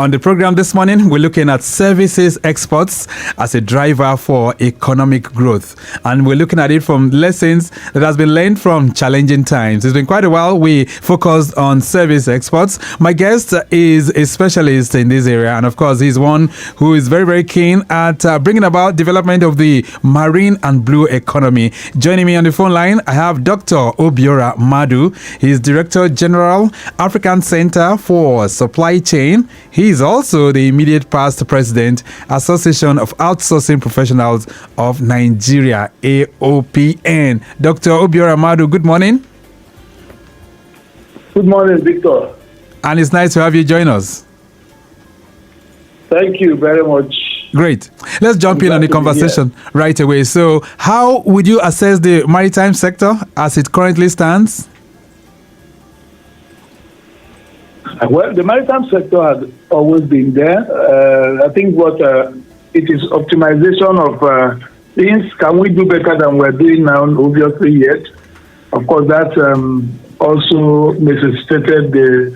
On the program this morning, we're looking at services exports as a driver for economic growth. And we're looking at it from lessons that has been learned from challenging times. It's been quite a while we focused on service exports. My guest is a specialist in this area. And of course, he's one who is very, very keen at bringing about development of the marine and blue economy. Joining me on the phone line, I have Dr. Obiora Madu. He's Director General, African Center for Supply Chain. He is also the immediate past president, Association of Outsourcing Professionals of Nigeria, AOPN. Dr. Obiora Madu, good morning. Good morning, Victor. And it's nice to have you join us. Thank you very much. Great. Let's jump in on the conversation right away. So, how would you assess the maritime sector as it currently stands? Well, the maritime sector has always been there. I think what it is optimization of things. Can we do better than we're doing now? Obviously, yet. Of course, that also necessitated the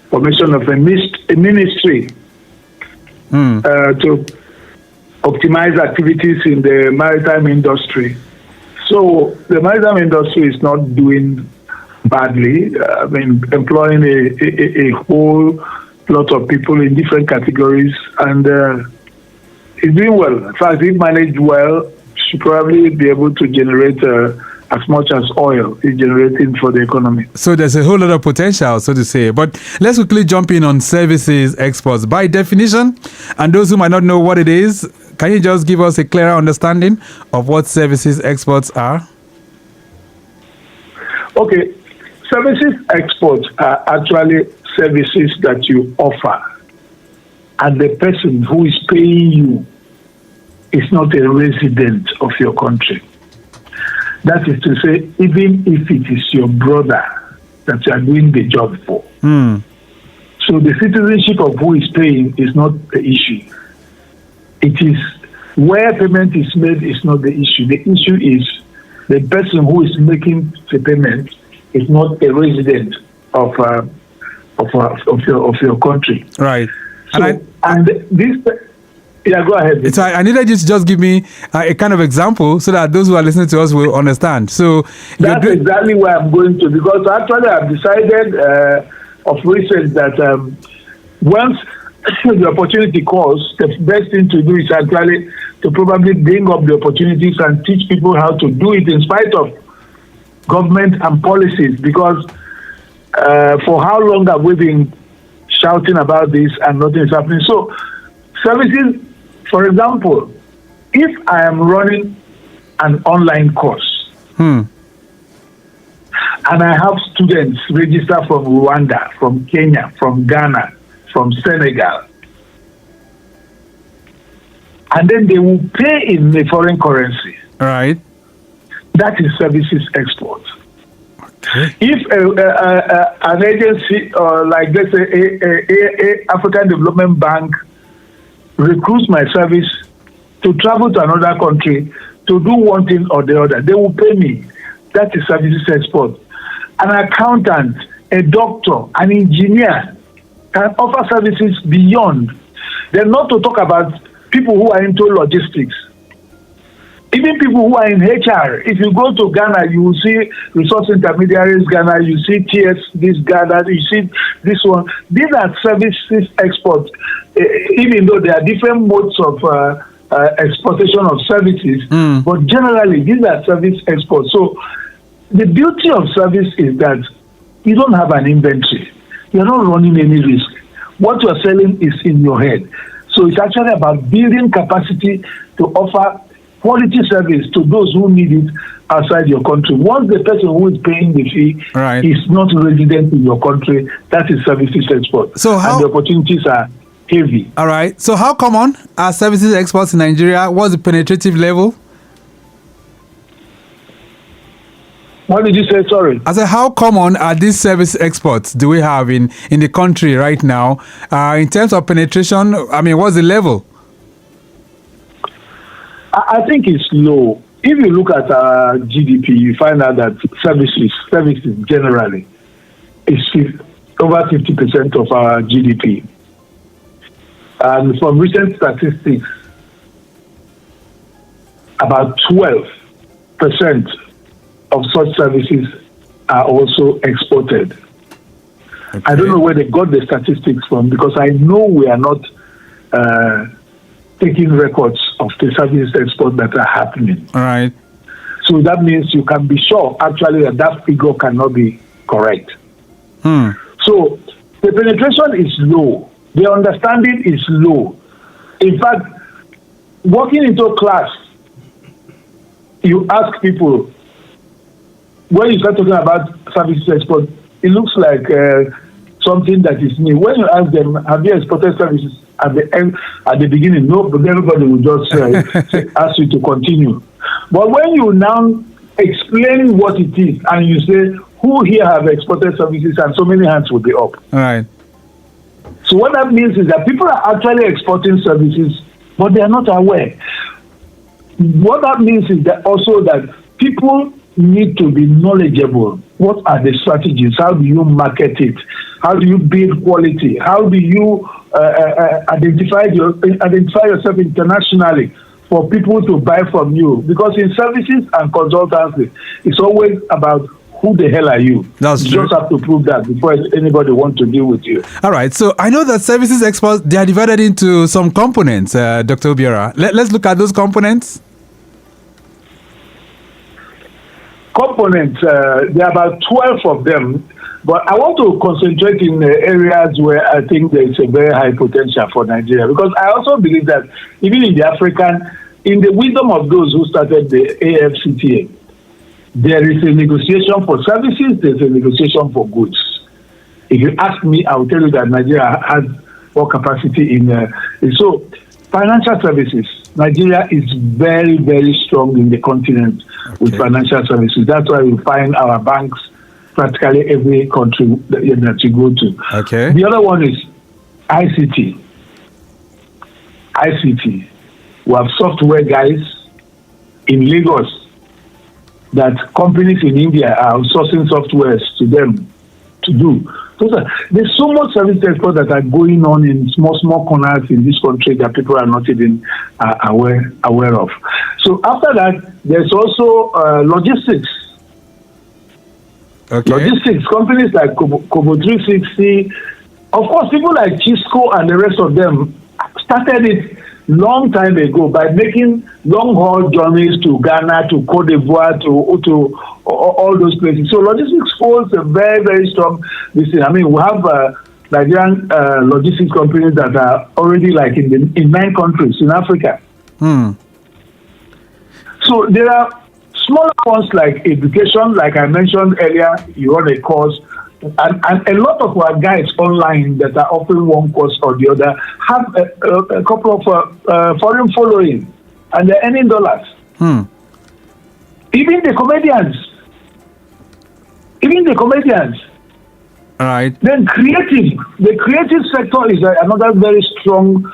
formation of a ministry to optimize activities in the maritime industry. So the maritime industry is not doing badly. Employing a whole lot of people in different categories, and it's doing well. In fact, if managed well, should probably be able to generate as much as oil is generating for the economy. So there's a whole lot of potential, so to say. But let's quickly jump in on services exports. By definition, and those who might not know what it is, can you just give us a clearer understanding of what services exports are? Okay. Services exports are actually services that you offer, and the person who is paying you is not a resident of your country. That is to say, even if it is your brother that you are doing the job for. So the citizenship of who is paying is not the issue. It is where payment is made is not the issue. The issue is the person who is making the payment is not a resident of your country. Right. So, go ahead. So I needed you to just give me a kind of example so that those who are listening to us will understand. So that's exactly where I'm going to, because actually I've decided of recent that once the opportunity calls, the best thing to do is actually to probably bring up the opportunities and teach people how to do it in spite of government and policies, because for how long have we been shouting about this and nothing is happening? So services, for example, if I am running an online course and I have students register from Rwanda, from Kenya, from Ghana, from Senegal, and then they will pay in a foreign currency. All right. That is services export. Okay. If an agency, like let's say a African Development Bank, recruits my service to travel to another country to do one thing or the other, they will pay me. That is services export. An accountant, a doctor, an engineer can offer services beyond. Then not to talk about people who are into logistics. Even people who are in HR, if you go to Ghana, you will see resource intermediaries Ghana, you see TS this Ghana, you see this one. These are services export, even though there are different modes of exportation of services, but generally these are service exports. So the beauty of service is that you don't have an inventory. You're not running any risk. What you're selling is in your head. So it's actually about building capacity to offer quality service to those who need it outside your country. Once the person who is paying the fee is not resident in your country, that is services export. And the opportunities are heavy. All right. So how common are services exports in Nigeria? What's the penetrative level? What did you say? Sorry. I said, how common are these service exports do we have in the country right now? In terms of penetration, I mean, what's the level? I think it's low. If you look at GDP, you find out that services generally is over 50% of our GDP. And from recent statistics, about 12% of such services are also exported. Okay. I don't know where they got the statistics from, because I know we are not taking records of the service export that are happening. All right. So that means you can be sure actually that figure cannot be correct. So the penetration is low. The understanding is low. In fact, walking into a class, you ask people, when you start talking about services export, it looks like something that is new. When you ask them, have you exported services at the beginning? No, but everybody will just ask you to continue. But when you now explain what it is and you say, who here have exported services, and so many hands will be up. All right. So what that means is that people are actually exporting services, but they are not aware. What that means is that also that people need to be knowledgeable. What are the strategies? How do you market it? How do you build quality? How do you identify yourself internationally for people to buy from you? Because in services and consultancy, it's always about who the hell are you? That's you true. just have to prove that before anybody wants to deal with you. All right. So I know that services exports, they are divided into some components, Dr. Obiora. Let's look at those components. Components, there are about 12 of them, but I want to concentrate in areas where I think there is a very high potential for Nigeria, because I also believe that even in the African, in the wisdom of those who started the AFCTA, there is a negotiation for services, there's a negotiation for goods. If you ask me, I will tell you that Nigeria has more capacity in so financial services. Nigeria is very, very strong in the continent with financial services. That's why we find our banks practically every country that you go to. Okay. The other one is ICT. ICT. We have software guys in Lagos that companies in India are outsourcing softwares to them to do. There's so much service export that are going on in small corners in this country that people are not even aware of. So after that, there's also logistics. Okay. Logistics, companies like Kobo 360, of course, people like Chisco and the rest of them started it long time ago by making long-haul journeys to Ghana, to Cote d'Ivoire, to all those places. So logistics holds a very, very strong thing. I mean, we have Nigerian logistics companies that are already like in 9 countries in Africa. So there are smaller ones like education, like I mentioned earlier, you run a course, and a lot of our guys online that are offering one course or the other have a couple of foreign following, and they're earning dollars. Even the comedians. All right. Then the creative sector is another very strong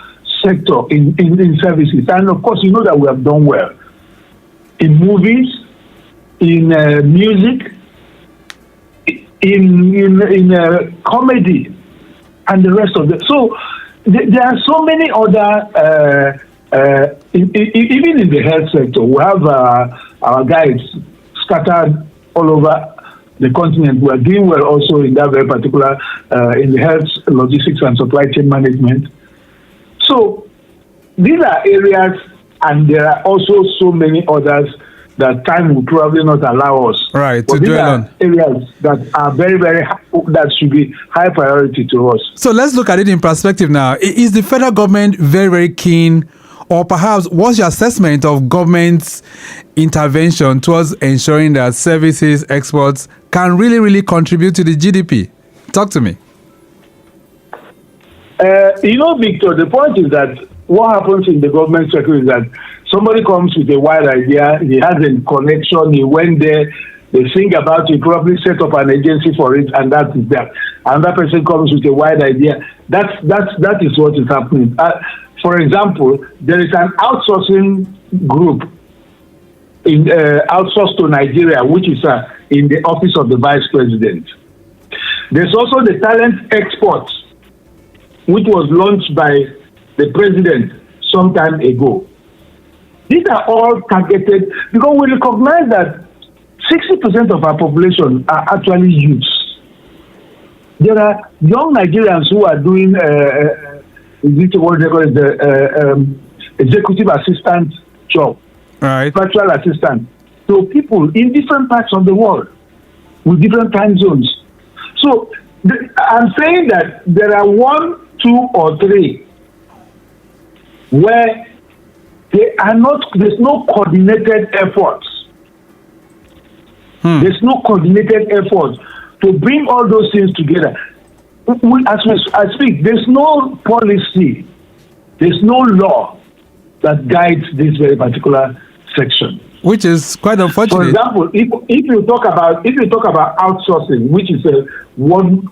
sector in services, and of course you know that we have done well in movies, in music, in comedy, and the rest of it. So there are so many other, even in the health sector, we have our guys scattered all over the continent. We are doing well also in that very particular, in the health, logistics, and supply chain management. So these are areas, and there are also so many others that time will probably not allow us. Right, but to these dwell are on. areas that are very, very, that should be high priority to us. So let's look at it in perspective now. Is the federal government very, very keen, or perhaps what's your assessment of government's intervention towards ensuring that services exports can really, really contribute to the GDP? Talk to me. Victor, the point is that what happens in the government sector is that somebody comes with a wild idea, he has a connection, he went there, they think about it, probably set up an agency for it, and that is that. Another person comes with a wild idea. That is what is happening. For example, there is an outsourcing group in outsourced to Nigeria, which is in the office of the vice president. There's also the talent export, which was launched by the president some time ago. These are all targeted because we recognize that 60% of our population are actually youths. There are young Nigerians who are doing what they call it, the executive assistant job, right? Virtual assistant. So people in different parts of the world with different time zones. So I'm saying that there are 1, 2, or 3 where there's no coordinated efforts. There's no coordinated effort to bring all those things together. As we speak, there's no policy, there's no law that guides this very particular section. Which is quite unfortunate. For example, if you talk about outsourcing, which is one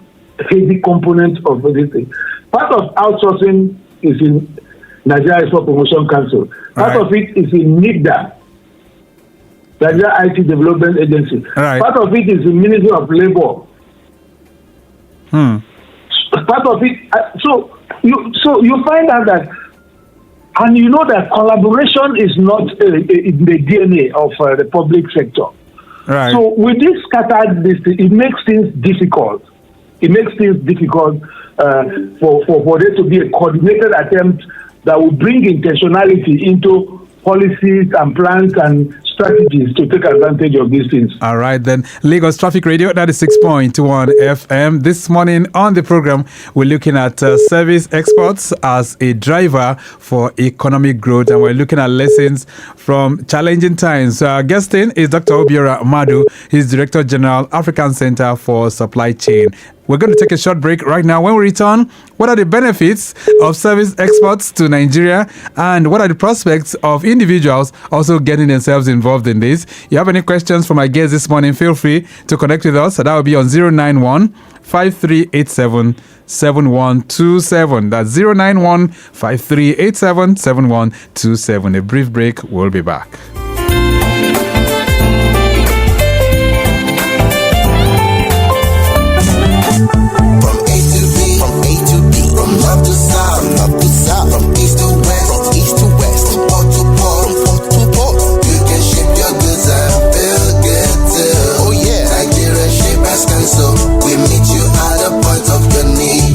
heavy component of this thing, part of outsourcing is in Nigeria Export Promotion Council. Part of it is in NIDA, Nigeria IT Development Agency. Part of it is the Ministry of Labor. Part of it. So you find out that, and you know that collaboration is not in the DNA of the public sector. Right. So with this scattered, it makes things difficult. It makes things difficult for there to be a coordinated attempt that will bring intentionality into policies and plans and strategies to take advantage of these things. All right, then. Lagos Traffic Radio, 96.1 FM. This morning on the program, we're looking at service exports as a driver for economic growth, and we're looking at lessons from challenging times. Our guest in is Dr. Obiora Madu. He's Director General, African Center for Supply Chain. We're going to take a short break right now. When we return, what are the benefits of service exports to Nigeria, and what are the prospects of individuals also getting themselves involved in this? If you have any questions from my guests this morning, feel free to connect with us. That will be on 091-5387-7127. That's 091-5387-7127. A brief break. We'll be back.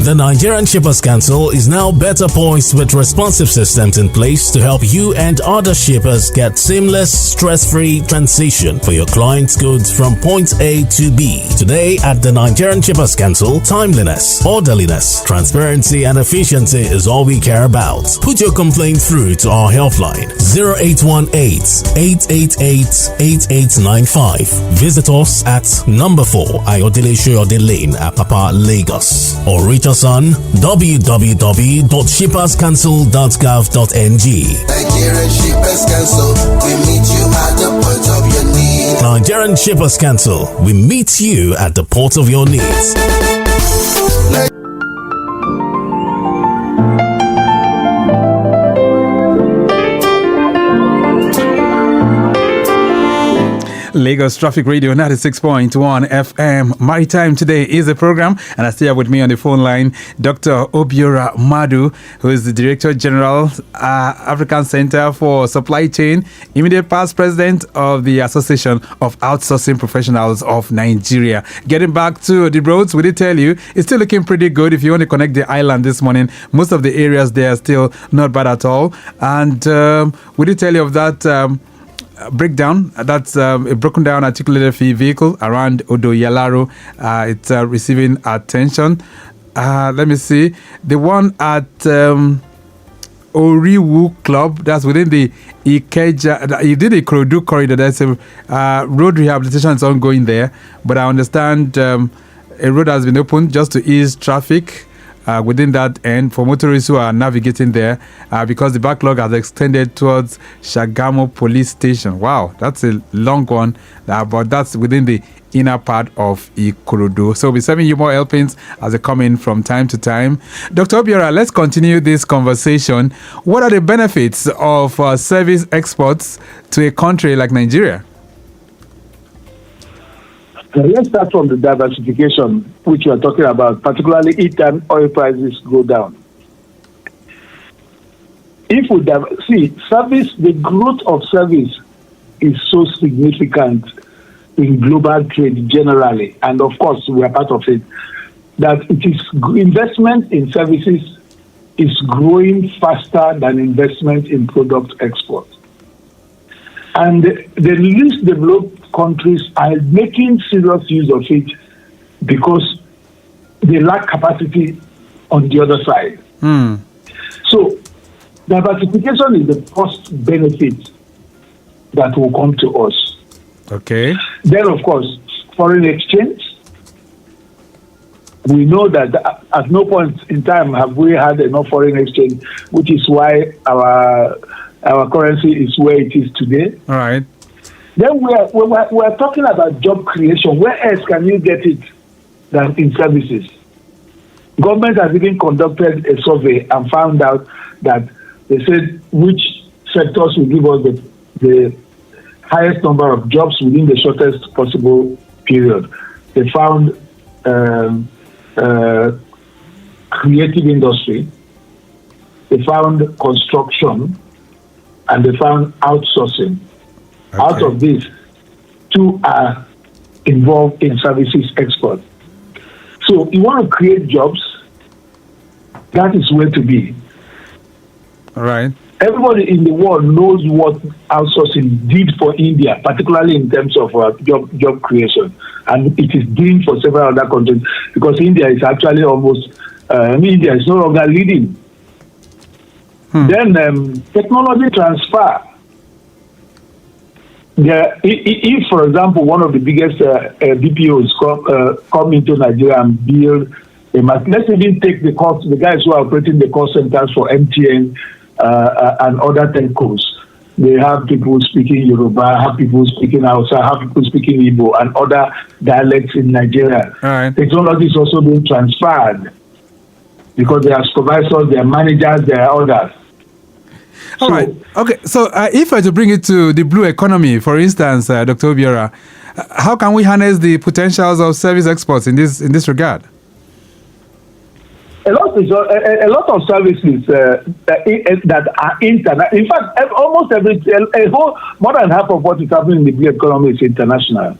The Nigerian Shippers Council is now better poised with responsive systems in place to help you and other shippers get seamless, stress-free transition for your clients' goods from point A to B. Today at the Nigerian Shippers Council, timeliness, orderliness, transparency and efficiency is all we care about. Put your complaint through to our helpline 0818-888-8895. Visit us at number 4 Ayodele Shoyode Lane, Apapa, Lagos, or reach us on www.shipperscouncil.gov.ng. Nigerian Shippers Council, we meet you at the point of your need. Nigerian Shippers Council, we meet you at the port of your needs. Lagos Traffic Radio 96.1 FM. Maritime today is the program, and I still have with me on the phone line Dr. Obiora Madu, who is the Director General, African Center for Supply Chain, immediate past president of the Association of Outsourcing Professionals of Nigeria. Getting back to the roads, we did tell you it's still looking pretty good. If you want to connect the island this morning, most of the areas there are still not bad at all. And we did tell you of that breakdown. That's a broken down articulated vehicle around Odo Yalaro. It's receiving attention. Let me see. The one at Oriwu Club, that's within the Ikeja. You did a Ikorodu corridor. There's a road rehabilitation is ongoing there. But I understand a road has been opened just to ease traffic within that end for motorists who are navigating there because the backlog has extended towards Shagamu Police Station. Wow, that's a long one, but that's within the inner part of Ikorodu. So we'll be serving you more helpings as they come in from time to time. Dr. Obiora, let's continue this conversation. What are the benefits of service exports to a country like Nigeria? Let's start from the diversification, which we are talking about, particularly each time oil prices go down. if we see service, the growth of service is so significant in global trade generally, and of course we are part of it, that it is investment in services is growing faster than investment in product export. And the least developed countries are making serious use of it because they lack capacity on the other side. So diversification is the first benefit that will come to us. Okay. Then, of course, foreign exchange. We know that at no point in time have we had enough foreign exchange, which is why our currency is where it is today. All right. Then we are talking about job creation. Where else can you get it than in services? Government has even conducted a survey and found out that they said which sectors will give us the highest number of jobs within the shortest possible period. They found creative industry, they found construction, and they found outsourcing. Okay. Out of this, 2 are involved in services export. So you want to create jobs, that is where to be. All right. Everybody in the world knows what outsourcing did for India, particularly in terms of job creation. And it is doing for several other countries because India is actually almost, India is no longer leading. Then technology transfer. If, for example, one of the biggest BPOs come into Nigeria and build let's even take the guys who are operating the call centers for MTN and other telcos. They have people speaking Yoruba, have people speaking Hausa, have people speaking Igbo and other dialects in Nigeria. All right. Technology is also being transferred because they are supervisors, they are managers, they are others. All right. Okay. So if I were to bring it to the blue economy, for instance, Dr. Obiora, how can we harness the potentials of service exports in this regard? A lot of services that are internet. In fact, almost more than half of what is happening in the blue economy is international.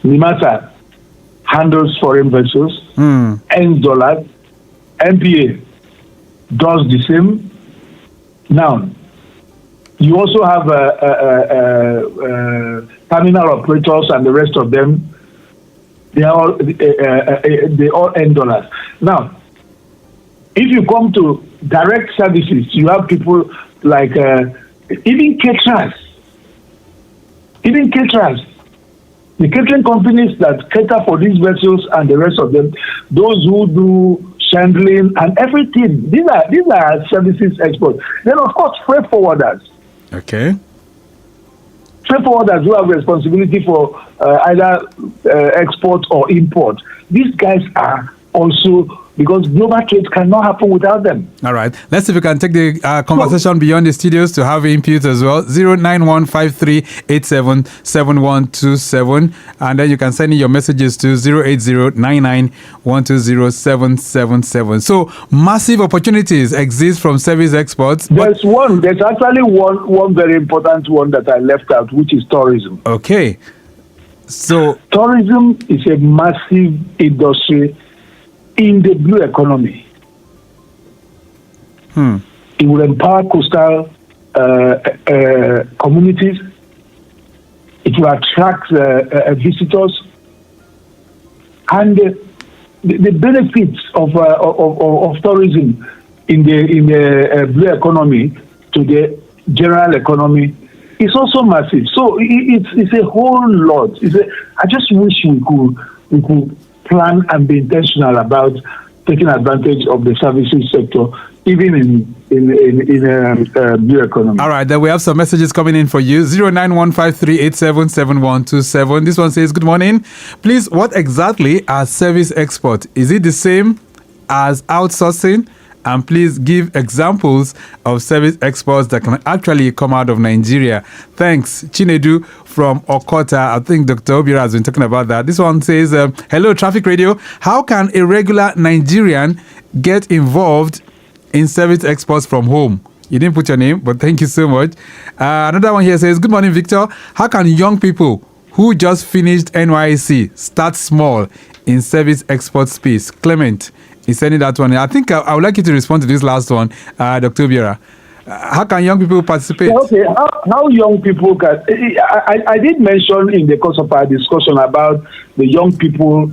NIMASA handles foreign vessels, earns dollars. MPA does the same. Now, you also have terminal operators and the rest of them. They all earn dollars. Now, if you come to direct services, you have people like even caterers. The catering companies that cater for these vessels and the rest of them, those who do chandling and everything. These are services exports. Then, of course, freight forwarders. Okay. Freight forwarders who have responsibility for either export or import. These guys are also, because global trade cannot happen without them. All right. Let's see if we can take the conversation beyond the studios to have input as well. 09153877127. And then you can send in your messages to 08099120777. So massive opportunities exist from service exports. There's actually one very important one that I left out, which is tourism. Okay. So tourism is a massive industry in the blue economy. It will empower coastal communities. It will attract visitors, and the benefits of tourism in the blue economy to the general economy is also massive. So it's a whole lot. I just wish we could plan and be intentional about taking advantage of the services sector, even in blue economy. All right, then we have some messages coming in for you. 09153877127. This one says, good morning. Please, what exactly are service exports? Is it the same as outsourcing? And please give examples of service exports that can actually come out of Nigeria. Thanks, Chinedu from Okota. I think Dr. Obiora has been talking about that. This one says, hello, Traffic Radio. How can a regular Nigerian get involved in service exports from home? You didn't put your name, but thank you so much. Another one here says, good morning, Victor. How can young people who just finished NYC start small in service export space? Clement is sending that one. I think I would like you to respond to this last one, Dr. Obiora. How can young people participate? Okay, how young people can... I did mention in the course of our discussion about the young people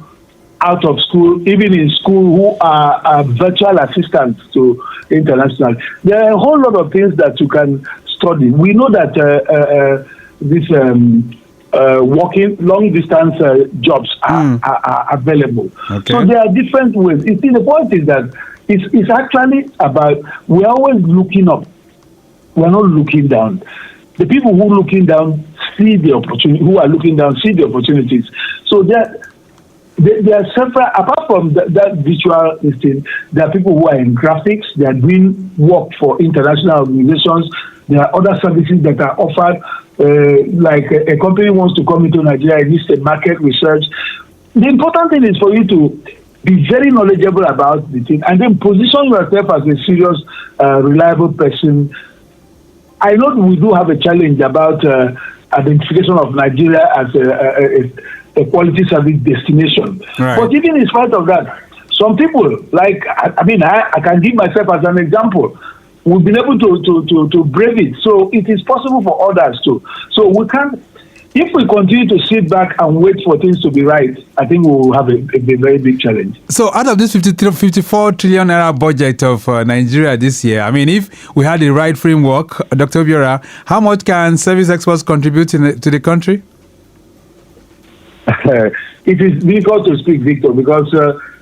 out of school, even in school, who are virtual assistants to international. There are a whole lot of things that you can study. We know that working long distance jobs are available. Okay. So there are different ways. You see, the point is that it's actually about, we're always looking up. We're not looking down. The people who are looking down see the opportunity, who are looking down see the opportunities. So there are several, apart from that visual thing, there are people who are in graphics, they are doing work for international organizations, there are other services that are offered, like a company wants to come into Nigeria, it needs a market research. The important thing is for you to be very knowledgeable about the thing and then position yourself as a serious, reliable person. I know we do have a challenge about identification of Nigeria as a quality service destination. Right. But even in spite of that, some people, like, I can give myself as an example. We've been able to brave it. So it is possible for others too. So we can't, if we continue to sit back and wait for things to be right, I think we will have a very big challenge. So out of this 54 trillion naira budget of Nigeria this year, if we had the right framework, Dr. Obiora, how much can service exports contribute to the country? It is difficult to speak, Victor, because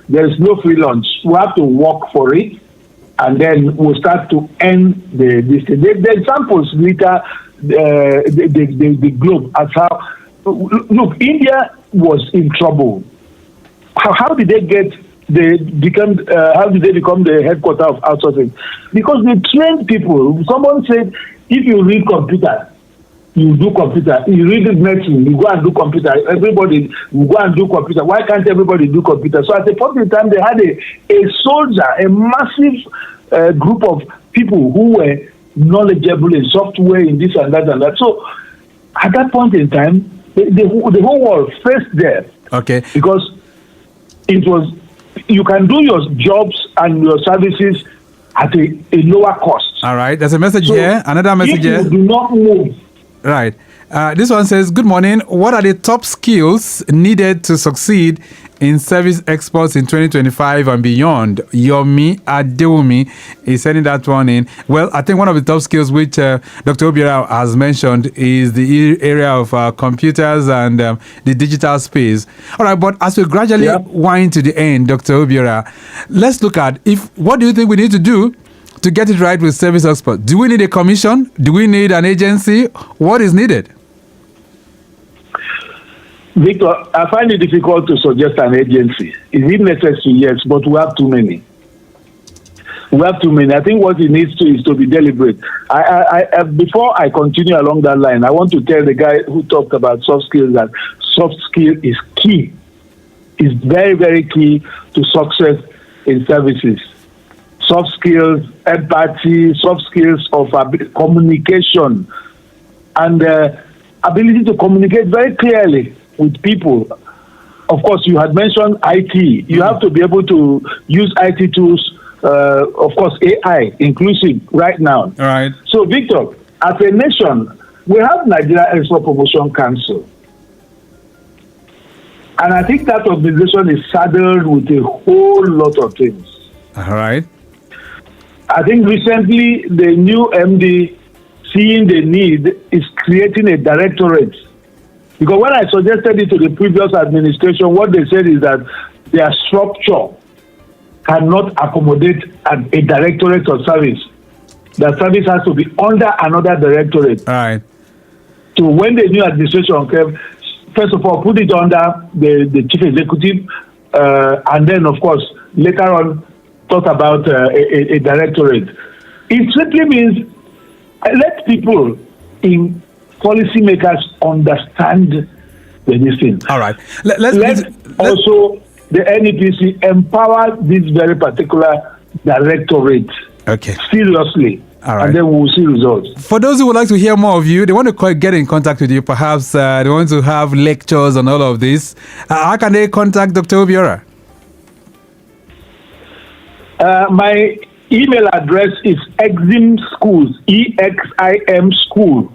there is no free lunch. We have to work for it, and then we'll start to end this. The examples later, the globe, as how, look, India was in trouble. How did they become the headquarters of outsourcing? Because they trained people. Someone said, if you read computer, you do computer. You read medicine, you go and do computer. Everybody will go and do computer. Why can't everybody do computer? So at the point in time, they had a soldier, a massive group of people who were knowledgeable in software, in this and that and that. So at that point in time, the whole world faced there. Okay. Because it was, you can do your jobs and your services at a lower cost. All right. There's a message here. Another message here. If you do not move. Right. This one says, good morning. What are the top skills needed to succeed in service exports in 2025 and beyond? Yomi Adewumi is sending that one in. Well, I think one of the top skills which Dr. Obiora has mentioned is the area of computers and the digital space. All right, but as we gradually wind to the end, Dr. Obiora, let's look at what do you think we need to do to get it right with service exports? Do we need a commission? Do we need an agency? What is needed? Victor, I find it difficult to suggest an agency. Is it necessary? Yes, but we have too many. I think what it needs to is to be deliberate. Before I continue along that line, I want to tell the guy who talked about soft skills that soft skill is key. It's very, very key to success in services. Soft skills, empathy, soft skills of communication, and ability to communicate very clearly with people. Of course, you had mentioned IT. You have to be able to use IT tools, of course, AI, inclusive right now. All right. So, Victor, as a nation, we have Nigeria Export Promotion Council. And I think that organization is saddled with a whole lot of things. All right. I think recently the new MD, seeing the need, is creating a directorate. Because when I suggested it to the previous administration, what they said is that their structure cannot accommodate a directorate of service. The service has to be under another directorate. All right. So when the new administration came, first of all, put it under the chief executive, and then, of course, later on, thought about a directorate. It simply means let people in policymakers understand the thing. All right. Let also the NEPC empower this very particular directorate. Okay. Seriously. All right. And then we will see results. For those who would like to hear more of you, they want to get in contact with you. Perhaps they want to have lectures on all of this. How can they contact Dr. Obiora? My email address is eximschools, EXIM school,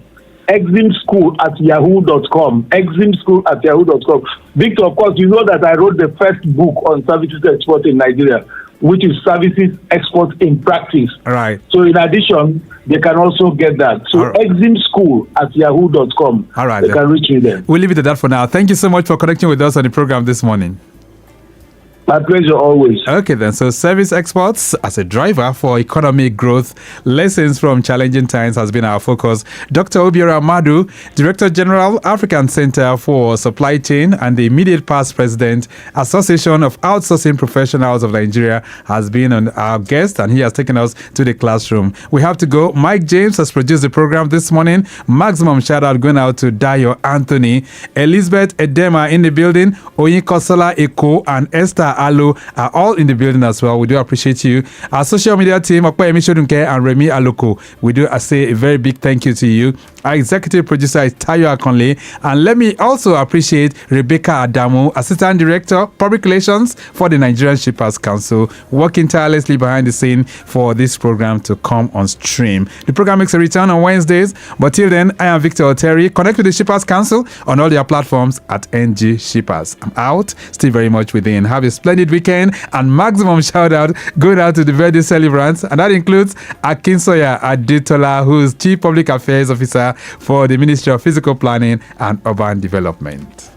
eximschool@yahoo.com, eximschool@yahoo.com. Victor, of course, you know that I wrote the first book on services export in Nigeria, which is Services Export in Practice. All right. So in addition, they can also get that. So All right. eximschool@yahoo.com. All right, They then. can reach me there. We'll leave it at that for now. Thank you so much for connecting with us on the program this morning. My pleasure always. Okay, then. So, service exports as a driver for economic growth. Lessons from challenging times has been our focus. Dr. Obiora Madu, Director General, African Center for Supply Chain and the immediate past president, Association of Outsourcing Professionals of Nigeria, has been on our guest, and he has taken us to the classroom. We have to go. Mike James has produced the program this morning. Maximum shout out going out to Dayo Anthony, Elizabeth Edema in the building, Oyinkosola Eko, and Esther Alo are all in the building as well. We do appreciate you. Our social media team, Okpeyemi Shodunke and Remi Aloko, we do say a very big thank you to you. Our executive producer is Tayo Akonle. And let me also appreciate Rebecca Adamu, Assistant Director, Public Relations for the Nigerian Shippers Council, working tirelessly behind the scene for this program to come on stream. The program makes a return on Wednesdays, but till then, I am Victor Oteri. Connect with the Shippers Council on all their platforms at NG Shippers. I'm out. Still very much within. Have a splendid weekend, and maximum shout out going out to the birthday celebrants, and that includes Akinsoya Adetola, who's Chief Public Affairs Officer for the Ministry of Physical Planning and Urban Development.